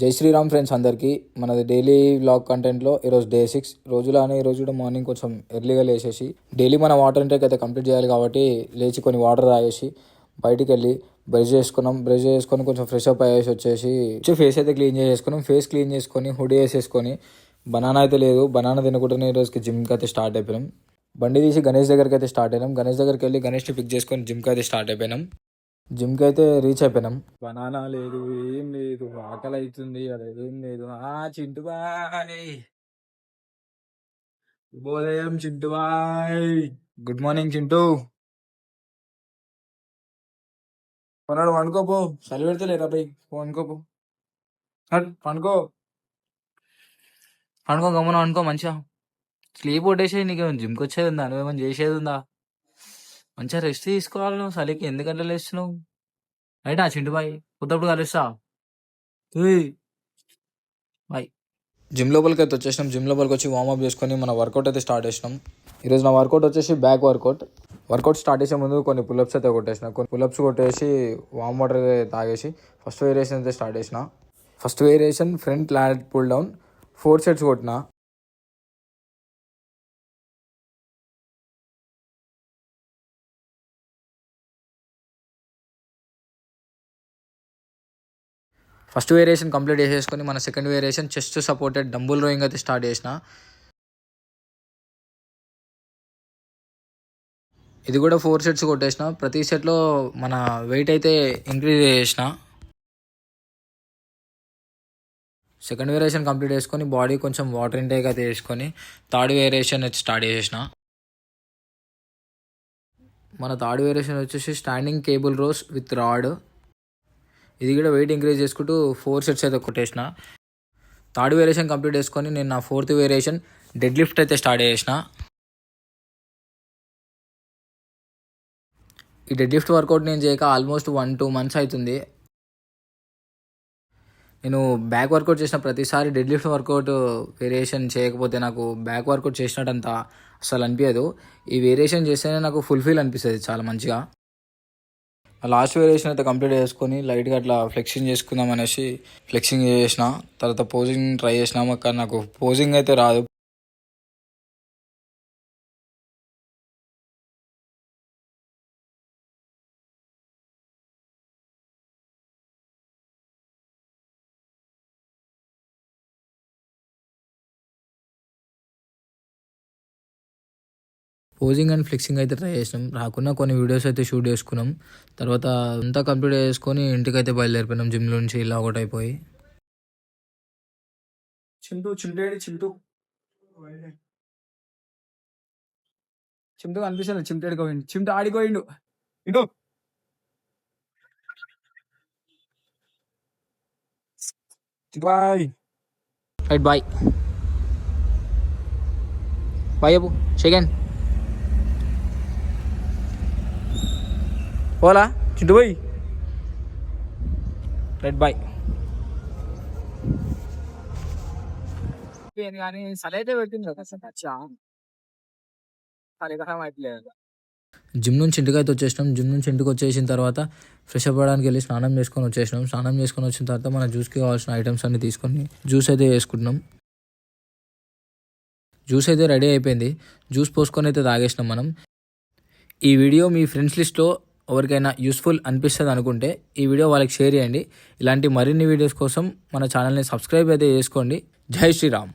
జై శ్రీరామ్ ఫ్రెండ్స్ అందరికీ. మనది డైలీ వ్లాగ్ కంటెంట్లో ఈరోజు డే 6 రోజులానే ఈరోజు కూడా మార్నింగ్ కొంచెం ఎర్లీగా లేచేసి డైలీ మన వాటర్ ఇంటేక్ అయితే కంప్లీట్ చేయాలి కాబట్టి లేచి కొన్ని వాటర్ తాగేసి బయటికి వెళ్ళి బ్రష్ చేసుకొని కొంచెం ఫ్రెష్ అప్ అయ్యేసి వచ్చేసి ఫేస్ అయితే క్లీన్ చేసుకున్నాం. ఫేస్ క్లీన్ చేసుకొని హుడీ వేసేసుకొని బనానా అయితే లేదు, బనానా తినకుండానే ఈరోజుకి జిమ్కి అయితే స్టార్ట్ అయిపోయినాం. బండి తీసి గణేష్ దగ్గరికి అయితే స్టార్ట్ అయినాం. గణేష్ దగ్గరికి వెళ్ళి గణేష్ని పిక్ చేసుకొని జిమ్కి అయితే స్టార్ట్ అయిపోయినాం. జిమ్కి అయితే రీచ్ అయిపోయినాం. బనానా లేదు, ఏం లేదు, ఆకలి అవుతుంది, అది ఏం లేదు. చింటు బాయ్, శుభోదయం Chintu boy, good morning Chintu. కొన్నాడు వండుకోపో, చలి పెడతలేరా బై, వండుకోపో, పండుకో పండుకో, గమ్మున వండుకో మంచిగా. స్లీప్ కొట్టేసి నీకు జిమ్కి వచ్చేది ఉందా, నువ్వేమన్నా చేసేది ఉందా? మంచిగా రెస్ట్ తీసుకోవాలి నువ్వు. చలికి ఎందుకంటే లేస్తున్నావు? రైటా చింటు బాయ్, కొత్తప్పుడు కలుస్తా బాయ్. జిమ్ లోపలికి అయితే వచ్చేసినాం. జిమ్ లోపలికి వచ్చి వార్మప్ చేసుకొని మన వర్కౌట్ అయితే స్టార్ట్ చేసినాం. ఈరోజు నా వర్కౌట్ వచ్చేసి బ్యాక్ వర్కౌట్ స్టార్ట్ చేసే ముందు కొన్ని పుల్అప్స్ అయితే కొట్టేసిన. కొన్ని పుల్అప్స్ కొట్టేసి వామ్ వాటర్ అయితే తాగేసి ఫస్ట్ వేరియేషన్ అయితే స్టార్ట్ చేసిన. First variation front lat pull down 4 sets కొట్టిన. ఫస్ట్ వేరియేషన్ కంప్లీట్ చేసేసుకొని మన second variation chest supported dumbbell rowing అయితే స్టార్ట్ చేసిన. ఇది కూడా 4 సెట్స్ కొట్టేసిన. ప్రతి సెట్లో మన వెయిట్ అయితే ఇంక్రీజ్ చేసిన. సెకండ్ వేరియేషన్ కంప్లీట్ చేసుకొని బాడీ కొంచెం వాటర్ ఇంటేక్ అయితే వేసుకొని థర్డ్ వేరియేషన్ అయితే స్టార్ట్ చేసిన. మన థర్డ్ వేరియేషన్ వచ్చేసి standing cable rows with rod. ఇది కూడా వెయిట్ ఇంక్రీజ్ చేసుకుంటూ 4 సెట్స్ అయితే కొట్టేసిన. థర్డ్ వేరియేషన్ కంప్లీట్ చేసుకొని నేను నా ఫోర్త్ వేరియేషన్ డెడ్ లిఫ్ట్ అయితే స్టార్ట్ చేసిన. ఈ డెడ్ లిఫ్ట్ వర్కౌట్ నేను చేయక ఆల్మోస్ట్ 1-2 months అవుతుంది. నేను బ్యాక్ వర్కౌట్ చేసిన ప్రతిసారి డెడ్ లిఫ్ట్ వర్కౌట్ వేరియేషన్ చేయకపోతే నాకు బ్యాక్ వర్కౌట్ చేసినట్టు అంత అసలు అనిపించదు. ఈ వేరియేషన్ చేస్తేనే నాకు ఫుల్ఫిల్ అనిపిస్తుంది చాలా మంచిగా. లాస్ట్ వేరియేషన్ అయితే కంప్లీట్ చేసుకొని లైట్గా అట్లా ఫ్లెక్సింగ్ చేసుకుందాం అనేసి ఫ్లెక్సింగ్ చేసిన. తర్వాత పోజింగ్ ట్రై చేసినాము, కానీ నాకు పోజింగ్ అయితే రాదు. పోజింగ్ అండ్ ఫ్లెక్సింగ్ అయితే ట్రై చేసినాం. రాకున్నా కొన్ని వీడియోస్ అయితే షూట్ చేసుకున్నాం. తర్వాత అంతా కంప్లీట్ చేసుకొని ఇంటికైతే బయలుదేరిపోయినాం జిమ్లో నుంచి ఇలా ఒకటి అయిపోయి. చింటూ అనిపిస్తుంది. చింటేడుకు పోయిండు, చింటూ ఆడిపోయిండు. ఇటు బాయ్, రైట్ బాయ్ బాయ్ అప్పు సెకండ్ పోలా చింటూ పోయి రైట్ బాయ్. కానీ సలైతే పెట్టింది జిమ్ నుంచి ఇంటికి అయితే వచ్చేసినాం. జిమ్ నుంచి ఇంటికి వచ్చేసిన తర్వాత ఫ్రెష్ అప్ అవ్వడానికి వెళ్ళి స్నానం చేసుకొని వచ్చేసినాం. స్నానం చేసుకొని వచ్చిన తర్వాత మన జ్యూస్కి కావాల్సిన ఐటమ్స్ అన్ని తీసుకొని జ్యూస్ అయితే వేసుకుంటున్నాం. జ్యూస్ అయితే రెడీ అయిపోయింది. జ్యూస్ పోసుకొని అయితే తాగేసినాం మనం. ఈ వీడియో మీ ఫ్రెండ్స్ లిస్ట్లో ఎవరికైనా యూస్ఫుల్ అనిపిస్తుంది అనుకుంటే ఈ వీడియో వాళ్ళకి షేర్ చేయండి. ఇలాంటి మరిన్ని వీడియోస్ కోసం మన ఛానల్ని సబ్స్క్రైబ్ అయితే చేసుకోండి. జై శ్రీరామ్.